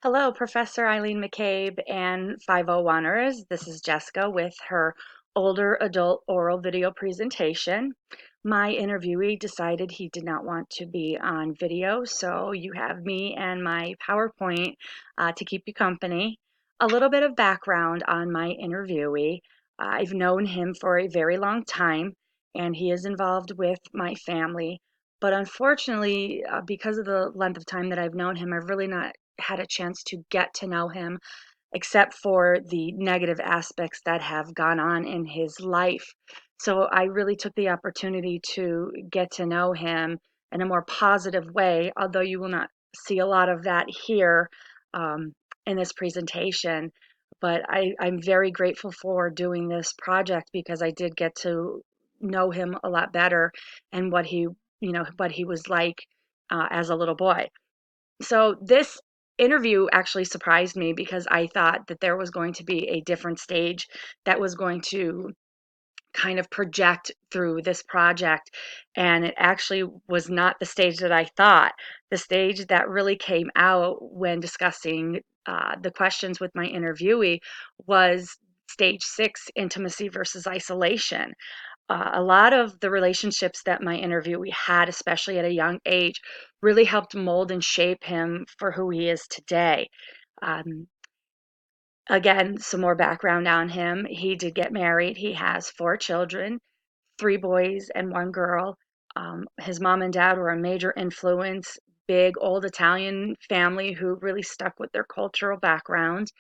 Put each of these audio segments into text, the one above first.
Hello, Professor Eileen McCabe and 501ers. This is Jessica with her older adult oral video presentation. My interviewee decided he did not want to be on video, so you have me and my PowerPoint to keep you company. A little bit of background on my interviewee. I've known him for a very long time, and he is involved with my family. But unfortunately, because of the length of time that I've known him, I've really not had a chance to get to know him, except for the negative aspects that have gone on in his life. So I really took the opportunity to get to know him in a more positive way, although you will not see a lot of that here um, in this presentation. But I'm very grateful for doing this project because I did get to know him a lot better and what he was like as a little boy. So this interview actually surprised me because I thought that there was going to be a different stage that was going to kind of project through this project. And it actually was not the stage that I thought. The stage that really came out when discussing the questions with my interviewee was stage 6, intimacy versus isolation. A lot of the relationships that my interviewee had, especially at a young age, really helped mold and shape him for who he is today. Um, Again, some more background on him. He did get married. He has 4 children, 3 boys and 1 girl. His mom and dad were a major influence, big old Italian family who really stuck with their cultural background.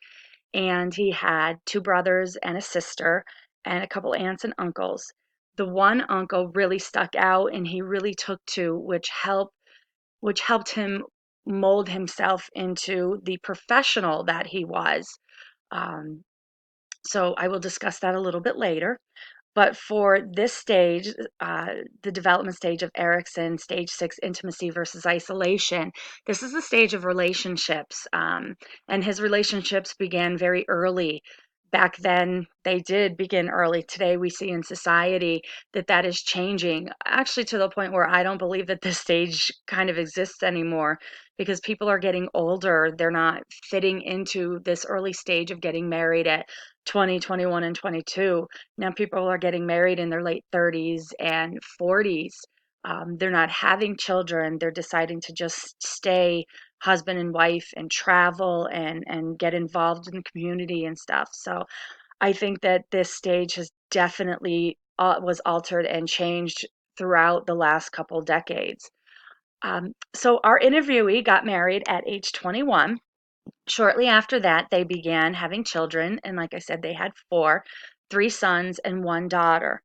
And he had 2 brothers and a sister and a couple aunts and uncles. The one uncle really stuck out and he really took to, which helped him mold himself into the professional that he was. Um, so I will discuss that a little bit later. But for this stage, the development stage of Erickson, stage 6, intimacy versus isolation, this is the stage of relationships. And his relationships began very early. Back then, they did begin early. Today, we see in society that that is changing, actually, to the point where I don't believe that this stage kind of exists anymore because people are getting older. They're not fitting into this early stage of getting married at 20, 21, and 22. Now people are getting married in their late 30s and 40s. They're not having children. They're deciding to just stay husband and wife and travel and get involved in the community and stuff. So I think that this stage has definitely was altered and changed throughout the last couple decades. So our interviewee got married at age 21. Shortly after that, they began having children, and like I said, they had 4, 3 sons and 1 daughter.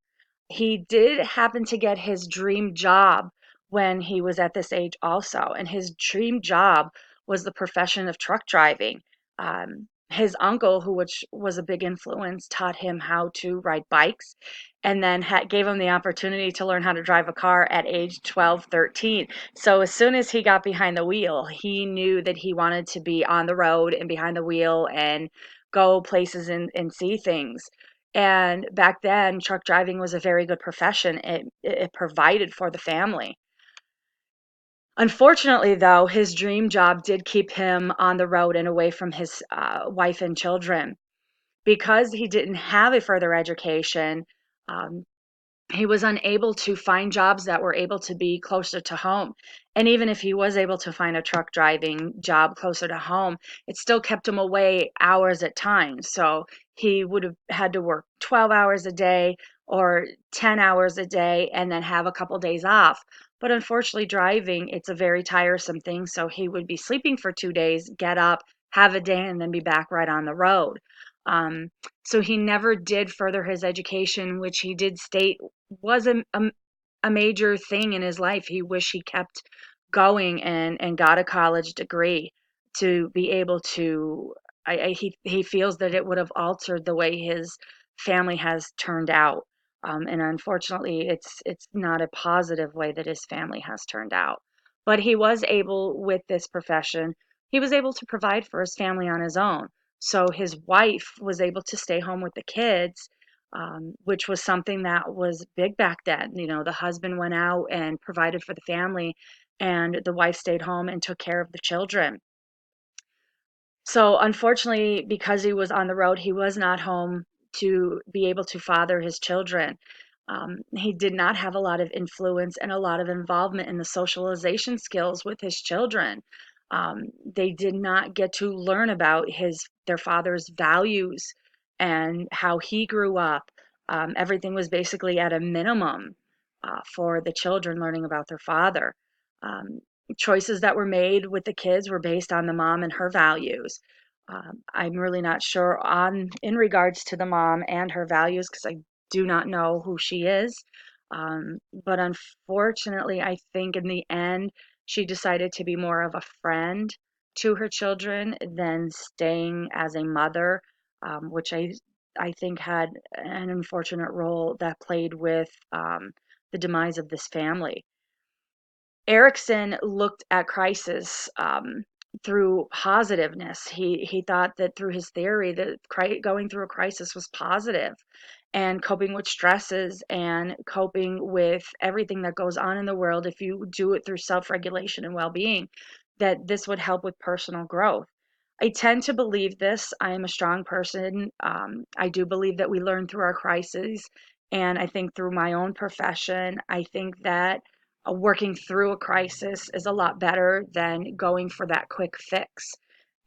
He did happen to get his dream job when he was at this age also, and his dream job was the profession of truck driving. His uncle, who which was a big influence, taught him how to ride bikes and then gave him the opportunity to learn how to drive a car at age 12, 13. So as soon as he got behind the wheel, he knew that he wanted to be on the road and behind the wheel and go places and see things. And back then, truck driving was a very good profession. It provided for the family. Unfortunately, though, his dream job did keep him on the road and away from his wife and children. Because he didn't have a further education, um, he was unable to find jobs that were able to be closer to home. And even if he was able to find a truck driving job closer to home, it still kept him away hours at times. So he would have had to work 12 hours a day or 10 hours a day and then have a couple days off. But unfortunately, driving, it's a very tiresome thing. So he would be sleeping for 2 days, get up, have a day, and then be back right on the road. Um, so he never did further his education, which he did state was a major thing in his life. He wished he kept going and got a college degree to be able to. He feels that it would have altered the way his family has turned out, and unfortunately, it's not a positive way that his family has turned out. But he was able, with this profession, he was able to provide for his family on his own. So his wife was able to stay home with the kids, which was something that was big back then. You know, the husband went out and provided for the family, and the wife stayed home and took care of the children. So unfortunately, because he was on the road, he was not home to be able to father his children. He did not have a lot of influence and a lot of involvement in the socialization skills with his children. They did not get to learn about their father's values and how he grew up. Everything was basically at a minimum for the children learning about their father. Um, Choices that were made with the kids were based on the mom and her values. I'm really not sure on in regards to the mom and her values because I do not know who she is. But unfortunately, I think in the end, she decided to be more of a friend to her children than staying as a mother, which I think had an unfortunate role that played with the demise of this family. Erickson looked at crisis through positiveness. He thought that through his theory that going through a crisis was positive, and coping with stresses and coping with everything that goes on in the world, if you do it through self-regulation and well-being, that this would help with personal growth. I tend to believe this. I am a strong person. I do believe that we learn through our crises. And I think through my own profession, I think that working through a crisis is a lot better than going for that quick fix.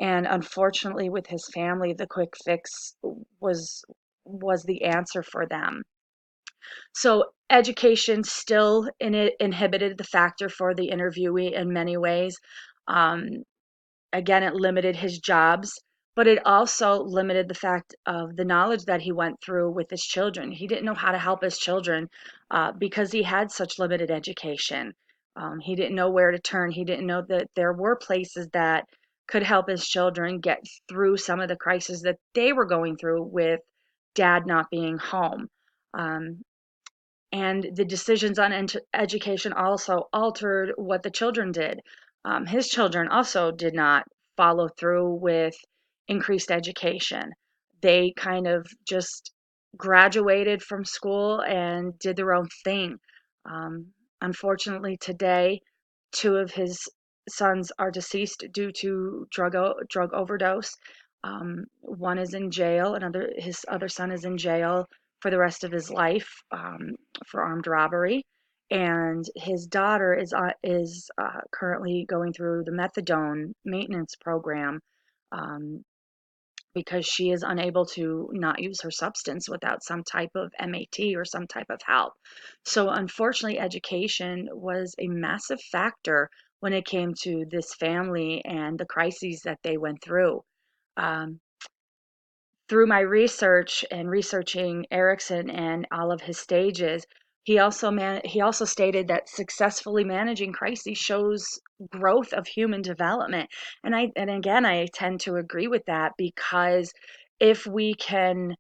And unfortunately, with his family, the quick fix was the answer for them. So education still inhibited the factor for the interviewee in many ways. Um, Again, it limited his jobs, but it also limited the fact of the knowledge that he went through with his children. He didn't know how to help his children because he had such limited education. He didn't know where to turn. He didn't know that there were places that could help his children get through some of the crises that they were going through with dad not being home. Um, and the decisions on education also altered what the children did. His children also did not follow through with increased education. They kind of just graduated from school and did their own thing. Um, Unfortunately, today, two of his sons are deceased due to drug overdose. One is in jail. His other son is in jail for the rest of his life for armed robbery, and his daughter is currently going through the methadone maintenance program um, because she is unable to not use her substance without some type of MAT or some type of help. So unfortunately, education was a massive factor when it came to this family and the crises that they went through. Um, Through my research and researching Erickson and all of his stages, he also stated that successfully managing crises shows growth of human development. And again, I tend to agree with that because if we can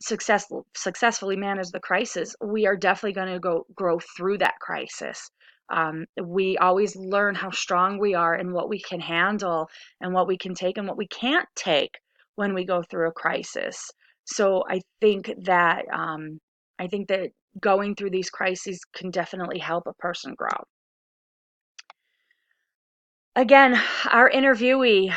successfully manage the crisis, we are definitely going to go grow through that crisis. We always learn how strong we are and what we can handle and what we can take and what we can't take when we go through a crisis. So I think that going through these crises can definitely help a person grow. Again, our interviewee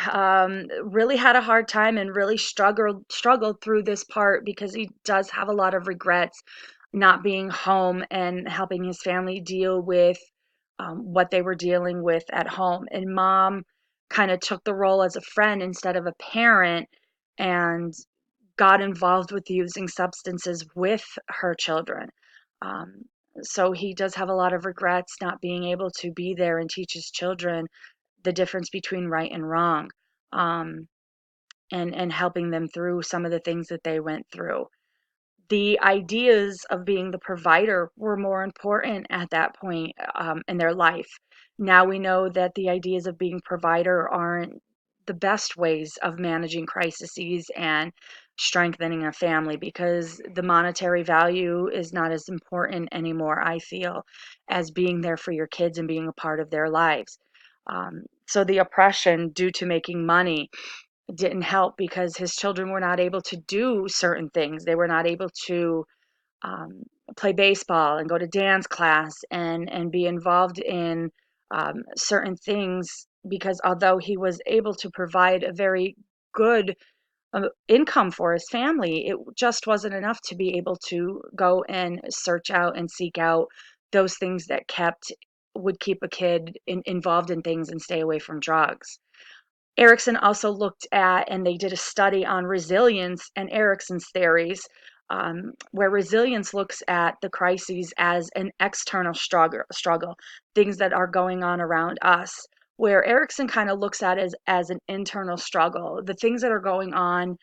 really had a hard time and really struggled through this part because he does have a lot of regrets not being home and helping his family deal with what they were dealing with at home. And mom kind of took the role as a friend instead of a parent and got involved with using substances with her children. Um, so he does have a lot of regrets not being able to be there and teach his children the difference between right and wrong, um, and helping them through some of the things that they went through. The ideas of being the provider were more important at that point in their life. Now we know that the ideas of being provider aren't the best ways of managing crises and strengthening a family because the monetary value is not as important anymore, I feel, as being there for your kids and being a part of their lives. So the oppression due to making money didn't help because his children were not able to do certain things. They were not able to um, play baseball and go to dance class and be involved in certain things because although he was able to provide a very good income for his family. It just wasn't enough to be able to go and search out and seek out those things that would keep a kid involved in things and stay away from drugs. Erickson also looked at, and they did a study on resilience and Erickson's theories, where resilience looks at the crises as an external struggle, things that are going on around us, where Erickson kind of looks at it as an internal struggle, the things that are going on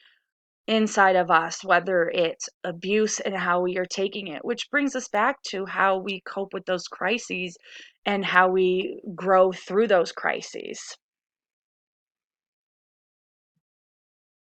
inside of us, whether it's abuse and how we are taking it, which brings us back to how we cope with those crises and how we grow through those crises.